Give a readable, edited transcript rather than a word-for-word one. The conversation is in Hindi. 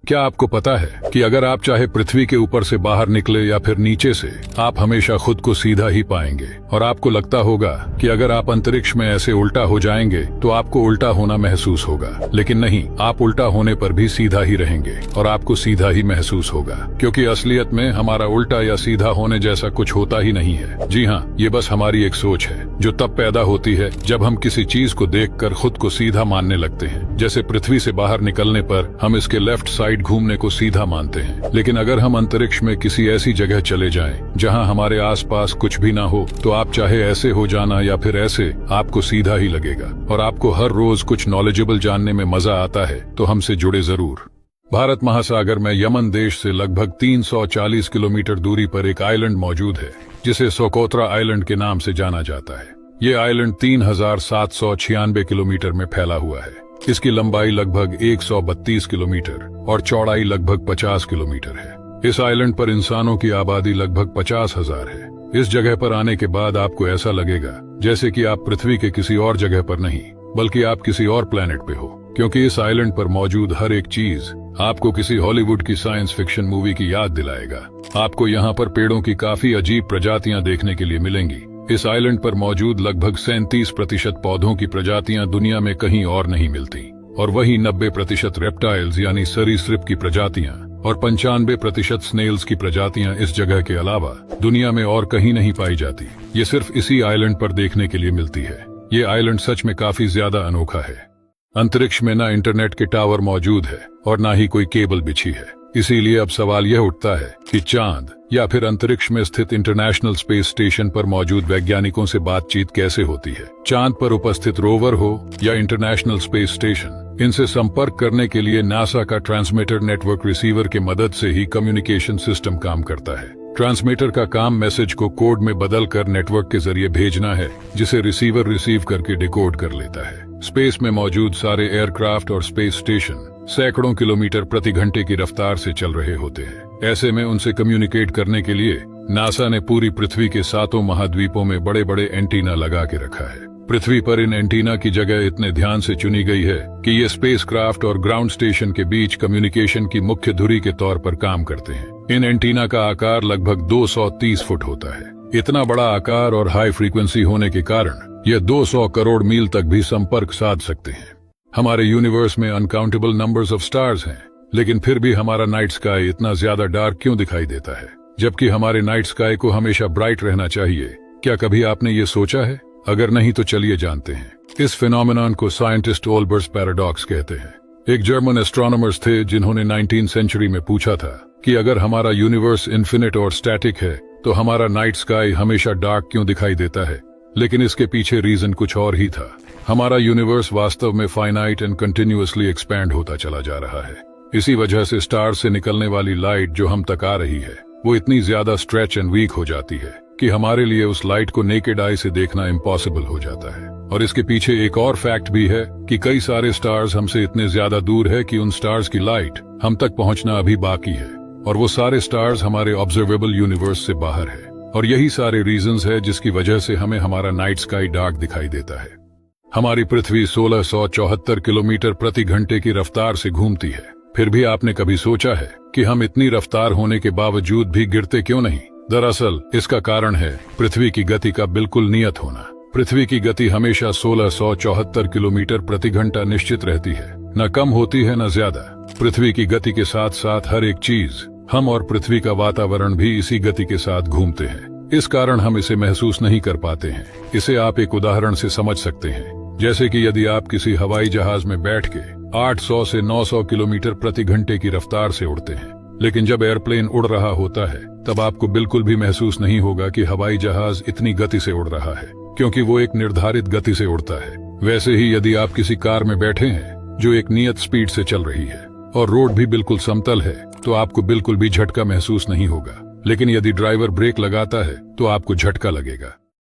क्या आपको पता है कि अगर आप चाहे पृथ्वी के ऊपर से बाहर निकले या फिर नीचे से, आप हमेशा खुद को सीधा ही पाएंगे। और आपको लगता होगा कि अगर आप अंतरिक्ष में ऐसे उल्टा हो जाएंगे तो आपको उल्टा होना महसूस होगा, लेकिन नहीं, आप उल्टा होने पर भी सीधा ही रहेंगे और आपको सीधा ही महसूस होगा, क्योंकि असलियत में हमारा उल्टा या सीधा होने जैसा कुछ होता ही नहीं है। जी हाँ, ये बस हमारी एक सोच है जो तब पैदा होती है जब हम किसी चीज को देखकर खुद को सीधा मानने लगते हैं। जैसे पृथ्वी से बाहर निकलने पर हम इसके लेफ्ट साइड घूमने को सीधा मानते हैं, लेकिन अगर हम अंतरिक्ष में किसी ऐसी जगह चले जाएं जहां हमारे आसपास कुछ भी ना हो, तो आप चाहे ऐसे हो जाना या फिर ऐसे, आपको सीधा ही लगेगा। और आपको हर रोज कुछ नॉलेजेबल जानने में मजा आता है, तो हमसे जुड़े जरूर। भारत महासागर में यमन देश से लगभग 340 किलोमीटर दूरी पर एक आइलैंड मौजूद है जिसे सोकोत्रा आइलैंड के नाम से जाना जाता है। ये आइलैंड 3796 किलोमीटर में फैला हुआ है। इसकी लंबाई लगभग 132 किलोमीटर और चौड़ाई लगभग 50 किलोमीटर है। इस आइलैंड पर इंसानों की आबादी लगभग 50,000 है। इस जगह पर आने के बाद आपको ऐसा लगेगा जैसे कि आप पृथ्वी के किसी और जगह पर नहीं, बल्कि आप किसी और प्लेनेट पे हो, क्योंकि इस आइलैंड पर मौजूद हर एक चीज आपको किसी हॉलीवुड की साइंस फिक्शन मूवी की याद दिलाएगा। आपको यहाँ पर पेड़ों की काफी अजीब प्रजातियां देखने के लिए मिलेंगी। इस आइलैंड पर मौजूद लगभग 37% पौधों की प्रजातियां दुनिया में कहीं और नहीं मिलती, और वहीं 90% रेप्टाइल्स यानी सरीसृप की प्रजातियां और 95% स्नेल्स की प्रजातियां इस जगह के अलावा दुनिया में और कहीं नहीं पाई जाती। ये सिर्फ इसी आइलैंड पर देखने के लिए मिलती है। ये आइलैंड सच में काफी ज्यादा अनोखा है। अंतरिक्ष में न इंटरनेट के टावर मौजूद है और न ही कोई केबल बिछी है। इसीलिए अब सवाल यह उठता है कि चांद या फिर अंतरिक्ष में स्थित इंटरनेशनल स्पेस स्टेशन पर मौजूद वैज्ञानिकों से बातचीत कैसे होती है। चांद पर उपस्थित रोवर हो या इंटरनेशनल स्पेस स्टेशन, इनसे संपर्क करने के लिए नासा का ट्रांसमीटर नेटवर्क रिसीवर के मदद से ही कम्युनिकेशन सिस्टम काम करता है। ट्रांसमीटर का काम मैसेज को कोड में बदलकर नेटवर्क के जरिए भेजना है, जिसे रिसीवर रिसीव करके डिकोड कर लेता है। स्पेस में मौजूद सारे एयरक्राफ्ट और स्पेस स्टेशन सैकड़ों किलोमीटर प्रति घंटे की रफ्तार से चल रहे होते हैं। ऐसे में उनसे कम्युनिकेट करने के लिए नासा ने पूरी पृथ्वी के 7 महाद्वीपों में बड़े बड़े एंटीना लगा के रखा है। पृथ्वी पर इन एंटीना की जगह इतने ध्यान से चुनी गई है कि ये स्पेसक्राफ्ट और ग्राउंड स्टेशन के बीच कम्युनिकेशन की मुख्य धुरी के तौर पर काम करते हैं। इन एंटीना का आकार लगभग 230 फुट होता है। इतना बड़ा आकार और हाई फ्रीक्वेंसी होने के कारण यह 200 करोड़ मील तक भी संपर्क साध सकते हैं। हमारे यूनिवर्स में अनकाउंटेबल नंबर्स ऑफ स्टार्स हैं, लेकिन फिर भी हमारा नाइट स्काई इतना ज्यादा डार्क क्यों दिखाई देता है, जबकि हमारे नाइट स्काई को हमेशा ब्राइट रहना चाहिए। क्या कभी आपने ये सोचा है? अगर नहीं तो चलिए जानते हैं। इस फिनोमेनन को साइंटिस्ट ओल्बर्स पैराडॉक्स कहते हैं। एक जर्मन एस्ट्रोनॉमर्स थे जिन्होंने 19th सेंचुरी में पूछा था कि अगर हमारा यूनिवर्स इन्फिनिट और स्टैटिक है तो हमारा नाइट स्काई हमेशा डार्क क्यों दिखाई देता है। लेकिन इसके पीछे रीजन कुछ और ही था। हमारा यूनिवर्स वास्तव में फाइनाइट एंड कंटिन्यूअसली एक्सपैंड होता चला जा रहा है। इसी वजह से स्टार से निकलने वाली लाइट जो हम तक आ रही है, वो इतनी ज्यादा स्ट्रेच एंड वीक हो जाती है कि हमारे लिए उस लाइट को नेकेड आई से देखना इम्पॉसिबल हो जाता है। और इसके पीछे एक और फैक्ट भी है कि कई सारे स्टार्स हमसे इतने ज्यादा दूर है कि उन स्टार्स की लाइट हम तक पहुंचना अभी बाकी है, और वो सारे स्टार्स हमारे ऑब्जर्वेबल यूनिवर्स से बाहर है। और यही सारे रीजंस है जिसकी वजह से हमें हमारा नाइट स्काई डार्क दिखाई देता है। हमारी पृथ्वी 1674 किलोमीटर प्रति घंटे की रफ्तार से घूमती है। फिर भी आपने कभी सोचा है कि हम इतनी रफ्तार होने के बावजूद भी गिरते क्यों नहीं? दरअसल इसका कारण है पृथ्वी की गति का बिल्कुल नियत होना। पृथ्वी की गति हमेशा 1674 किलोमीटर प्रति घंटा निश्चित रहती है, न कम होती है न ज्यादा। पृथ्वी की गति के साथ साथ हर एक चीज, हम और पृथ्वी का वातावरण भी इसी गति के साथ घूमते हैं। इस कारण हम इसे महसूस नहीं कर पाते हैं। इसे आप एक उदाहरण से समझ सकते हैं, जैसे कि यदि आप किसी हवाई जहाज में बैठ के 800 से 900 किलोमीटर प्रति घंटे की रफ्तार से उड़ते हैं, लेकिन जब एयरप्लेन उड़ रहा होता है तब आपको बिल्कुल भी महसूस नहीं होगा कि हवाई जहाज इतनी गति से उड़ रहा है, क्योंकि वो एक निर्धारित गति से उड़ता है। वैसे ही यदि आप किसी कार में बैठे हैं जो एक नियत स्पीड से चल रही है और रोड भी बिल्कुल समतल है, तो आपको बिल्कुल भी झटका महसूस नहीं होगा। लेकिन यदि ड्राइवर ब्रेक लगाता है तो आपको झटका लगेगा।